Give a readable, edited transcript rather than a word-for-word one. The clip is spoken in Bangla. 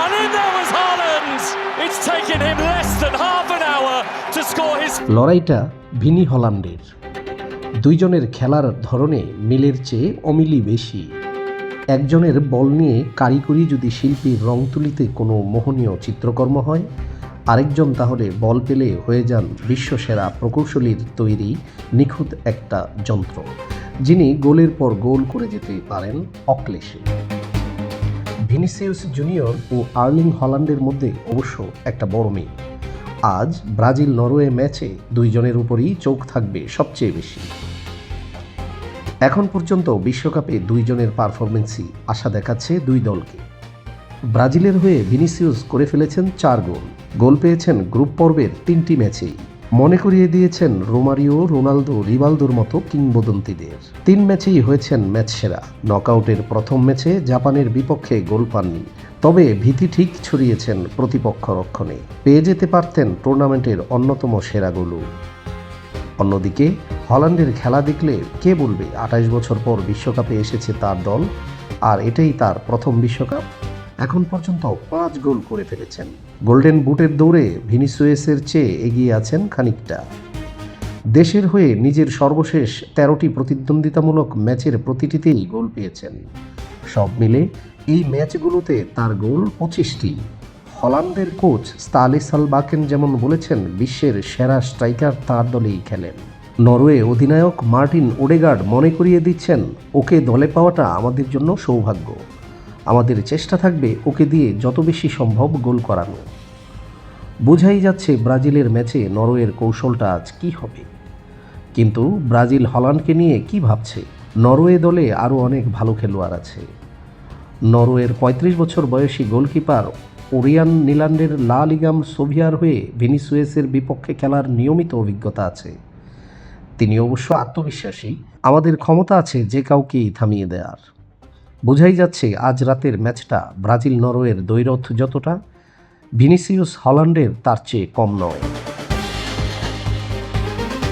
And in there was Haaland. It's taken him less than half an hour to score his. লড়াইটা ভিনি হল্যান্ডের। দুইজনের খেলার ধরনে মিলের চেয়ে অমিলই বেশি। একজনের বল নিয়ে কারিগরি যদি শিল্পীর রং তুলিতে কোনো মোহনীয় চিত্রকর্ম হয়, আরেকজন তাহলে বল পেলে হয়ে যান বিশ্বসেরা প্রকৌশলীর তৈরি নিখুঁত একটা যন্ত্র, যিনি গোলের পর গোল করে যেতে পারেন অক্লেশে। ভিনিসিয়াস জুনিয়র ও আর্লিং হল্যান্ডের মধ্যে অবশ্য একটা বড় মিল। আজ ব্রাজিল নরওয়ে ম্যাচে দুইজনের উপরই চোখ থাকবে সবচেয়ে বেশি। এখন পর্যন্ত বিশ্বকাপে দুইজনের পারফরমেন্সই আশা দেখাচ্ছে দুই দলকে। ব্রাজিলের হয়ে ভিনিসিয়াস করে ফেলেছেন 4 গোল, গোল পেয়েছেন গ্রুপ পর্বের 3টি ম্যাচেই। মনে করিয়ে দিয়েছেন রোমারিও, রোনালদো, রিভালদোর মতো কিংবদন্তিদের। 3 ম্যাচেই হয়েছেন ম্যাচ সেরা। নকআউটের প্রথম ম্যাচে জাপানের বিপক্ষে গোল পাননি, তবে ভীতি ঠিক ছড়িয়েছেন প্রতিপক্ষ রক্ষণে। পেয়ে যেতে পারতেন টুর্নামেন্টের অন্যতম সেরা গোলও। অন্যদিকে হল্যান্ডের খেলা দেখলে কে বলবে 28 বছর পর বিশ্বকাপে এসেছে তার দল, আর এটাই তার প্রথম বিশ্বকাপ। এখন পর্যন্ত 5 গোল করে ফেলেছেন। গোল্ডেন বুটের দৌড়ে ভিনিসিয়াসের চেয়ে এগিয়ে আছেন খানিকটা। দেশের হয়ে নিজের সর্বশেষ 13টি প্রতিদ্বন্দ্বিতামূলক ম্যাচের প্রতিটিতেই গোল পেয়েছেন। সব মিলে এই ম্যাচগুলোতে তার গোল 25টি। হল্যান্ডের কোচ স্টানিসলাবাকেন যেমন বলেছেন, বিশ্বের সেরা স্ট্রাইকার তার দলেই খেলেন। নরওয়ে অধিনায়ক মার্টিন ওডেগার্ড মনে করিয়ে দিচ্ছেন, ওকে দলে পাওয়াটা আমাদের জন্য সৌভাগ্য। আমাদের চেষ্টা থাকবে ওকে দিয়ে যত বেশি সম্ভব গোল করানো। বোঝাই যাচ্ছে ব্রাজিলের ম্যাচে নরওয়ের কৌশলটা আজ কী হবে। কিন্তু ব্রাজিল হল্যান্ডকে নিয়ে কি ভাবছে? নরওয়ে দলে আরও অনেক ভালো খেলোয়াড় আছে। নরওয়ের 35 বছর বয়সী গোলকিপার ওরিয়ান নিলান্ডের লা লিগাম সোভিয়ার হয়ে ভিনিসিয়াসের বিপক্ষে খেলার নিয়মিত অভিজ্ঞতা আছে। তিনি অবশ্য আত্মবিশ্বাসী। আমাদের ক্ষমতা আছে যে কাউকেই থামিয়ে দেওয়ার। বোঝাই যাচ্ছে আজ রাতের ম্যাচটা ব্রাজিল নরওয়ের দ্বৈরথ যতটা, ভিনিসিয়াস হল্যান্ডের তার চেয়ে কম নয়।